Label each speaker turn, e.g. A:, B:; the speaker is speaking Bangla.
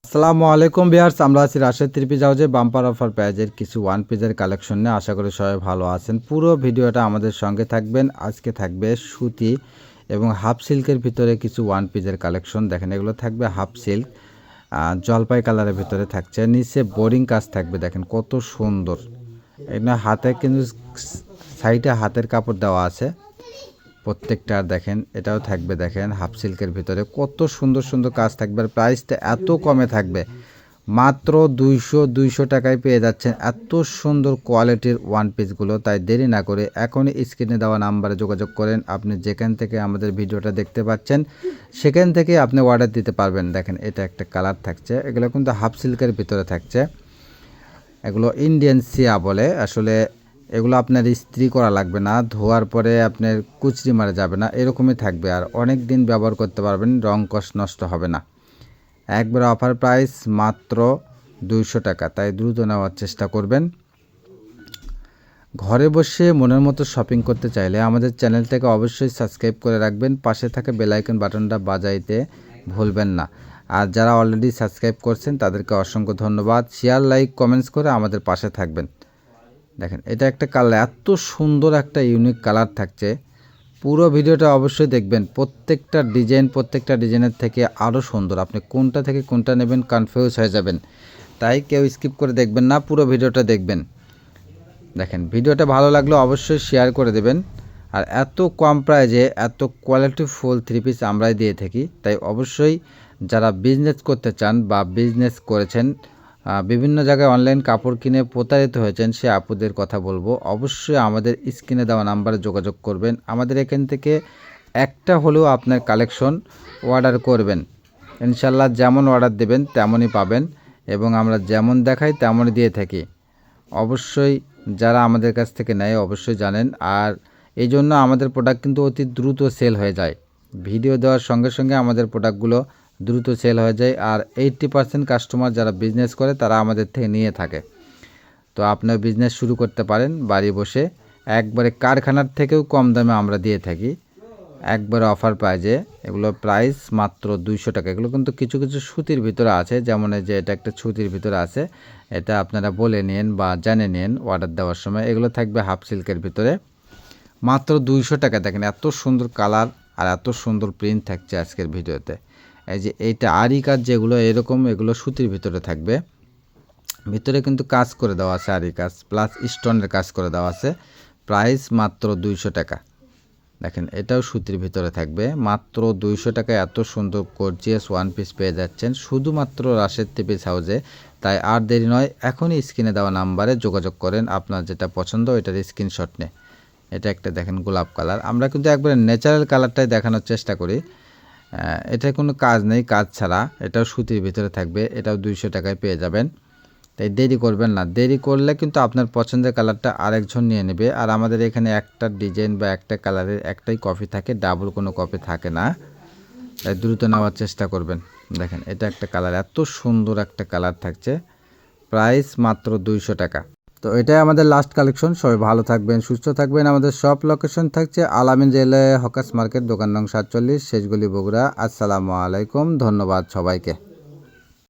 A: আসসালামু আলাইকুম ভিউয়ার্স, আমরা আছি রাশেদ থ্রি পিস হাউসে বাম্পার অফার প্রাইজের কিছু ওয়ান পিসের কালেকশন নিয়ে। আশা করি সবাই ভালো আছেন। পুরো ভিডিওটা আমাদের সঙ্গে থাকবেন। আজকে থাকবে সুতি এবং হাফ সিল্কের ভিতরে কিছু ওয়ান পিসের কালেকশন। দেখেন, এগুলো থাকবে হাফ সিল্ক, জলপাই কালারের ভিতরে থাকছে, নিচে বোরিং কাজ থাকবে। দেখেন কত সুন্দর। এখানে হাতে কিন্তু সাইডে হাতের কাপড় দেওয়া আছে প্রত্যেকটা। দেখেন এটাও থাকবে, দেখেন হাফ সিল্কের ভিতরে কত সুন্দর সুন্দর কাজ থাকবে। আর প্রাইসটা এত কমে থাকবে, মাত্র 200 টাকায় পেয়ে যাচ্ছেন এত সুন্দর কোয়ালিটির ওয়ান পিসগুলো। তাই দেরি না করে এখনই স্ক্রিনে দেওয়া নাম্বারে যোগাযোগ করেন। আপনি যেখান থেকে আমাদের ভিডিওটা দেখতে পাচ্ছেন সেখান থেকে আপনি অর্ডার দিতে পারবেন। দেখেন এটা একটা কালার থাকছে, এগুলো কিন্তু হাফ সিল্কের ভিতরে থাকছে। এগুলো ইন্ডিয়ান সিয়া বলে। আসলে এগুলো আপনার ইস্ত্রি করা লাগবে না, ধোয়ার পরে আপনার কুচরি মারা যাবে না, এরকমই থাকবে। আর অনেক দিন ব্যবহার করতে পারবেন, রং কষ নষ্ট হবে না। একবার অফার প্রাইস মাত্র 200 টাকা, তাই দ্রুত নেওয়ার চেষ্টা করবেন। ঘরে বসে মনের মতো শপিং করতে চাইলে আমাদের চ্যানেলটাকে অবশ্যই সাবস্ক্রাইব করে রাখবেন, পাশে থাকা বেল আইকন বাটনটা বাজাইতে ভুলবেন না। আর যারা অলরেডি সাবস্ক্রাইব করছেন তাদেরকে অসংখ্য ধন্যবাদ। শেয়ার, লাইক, কমেন্টস করে আমাদের পাশে থাকবেন। দেখেন এটা একটা কালার, এত সুন্দর একটা ইউনিক কালার থাকছে। পুরো ভিডিওটা অবশ্যই দেখবেন। প্রত্যেকটা ডিজাইনের থেকে আরও সুন্দর। আপনি কোনটা থেকে কোনটা নেবেন কনফিউজ হয়ে যাবেন, তাই কেউ স্কিপ করে দেখবেন না, পুরো ভিডিওটা দেখবেন। দেখেন ভিডিওটা ভালো লাগলে অবশ্যই শেয়ার করে দেবেন। আর এত কম প্রাইজে এত কোয়ালিটিফুল থ্রি পিস আমরাই দিয়ে থাকি, তাই অবশ্যই যারা বিজনেস করতে চান বা বিজনেস করেছেন, বিভিন্ন জায়গায় অনলাইন কাপড় কিনে প্রতারিত হয়েছেন, সে আপুদের কথা বলবো। অবশ্যই আমাদের স্ক্রিনে দেওয়া নাম্বারে যোগাযোগ করবেন। আমাদের এখান থেকে একটা হলেও আপনার কালেকশন অর্ডার করবেন, ইনশাল্লাহ যেমন অর্ডার দেবেন তেমনই পাবেন, এবং আমরা যেমন দেখাই তেমনই দিয়ে থাকি। অবশ্যই যারা আমাদের কাছ থেকে নেয় অবশ্যই জানেন। আর এই জন্য আমাদের প্রোডাক্ট কিন্তু অতি দ্রুত সেল হয়ে যায়। ভিডিও দেওয়ার সঙ্গে সঙ্গে আমাদের প্রোডাক্টগুলো দ্রুত সেল হয়ে যায়। আর 80% কাস্টমার যারা বিজনেস করে তারা আমাদের থেকে নিয়ে থাকে। তো আপনার বিজনেস শুরু করতে পারেন বাড়ি বসে, একবারে কারখানার থেকেও কম দামে আমরা দিয়ে থাকি, একবারে অফার প্রাইজে। এগুলো প্রাইস মাত্র 200 টাকা। এগুলো কিন্তু কিছু কিছু সুতির ভিতরে আছে, যেমন এই যে এটা একটা সুতির ভিতরে আছে, এটা আপনারা বলে নিন বা জেনে নিন অর্ডার দেওয়ার সময়। এগুলো থাকবে হাফ সিল্কের ভিতরে, মাত্র 200 টাকা। দেখেন এত সুন্দর কালার আর এত সুন্দর প্রিন্ট থাকছে আজকের ভিডিওতে। এই যে এইটা আরি কাজ যেগুলো এরকম, এগুলো সুতির ভিতরে থাকবে, ভিতরে কিন্তু কাজ করে দেওয়া আছে, আরি কাজ প্লাস স্টোনের কাজ করে দেওয়া আছে। প্রাইস মাত্র 200 টাকা। দেখেন এটাও সুতির ভিতরে থাকবে, মাত্র 200 টাকায় এত সুন্দর গর্জিয়াস ওয়ান পিস পেয়ে যাচ্ছেন শুধুমাত্র রাশেদ থ্রি পিস হাউসে। তাই আর দেরি নয়, এখনই স্ক্রিনে দেওয়া নাম্বারে যোগাযোগ করেন। আপনার যেটা পছন্দ ওইটার স্ক্রিনশট নে। এটা একটা দেখেন গোলাপ কালার, আমরা কিন্তু একবারে ন্যাচারাল কালারটাই দেখানোর চেষ্টা করি। এটা কোনো কাজ নেই, কাজ ছাড়া। এটাও সুতির ভিতরে থাকবে, এটাও 200 টাকায় পেয়ে যাবেন। তাই দেরি করবেন না, দেরি করলে কিন্তু আপনার পছন্দের কালারটা আরেকজন নিয়ে নেবে। আর আমাদের এখানে একটা ডিজাইন বা একটা কালারের একটাই কপি থাকে, ডাবল কোনো কপি থাকে না, তাই দ্রুত নেওয়ার চেষ্টা করবেন। দেখেন এটা একটা কালার, এত সুন্দর একটা কালার থাকছে, প্রাইস মাত্র 200 টাকা। তো এটাই আমাদের লাস্ট কালেকশন। সবাই ভালো থাকবেন, সুস্থ থাকবেন। আমাদের সব লোকেশন থাকছে আলামিন রেলওয়ে হকার্স মার্কেট, দোকান নং 47, শেষগলি, বগুড়া। আসসালামু আলাইকুম, ধন্যবাদ সবাইকে।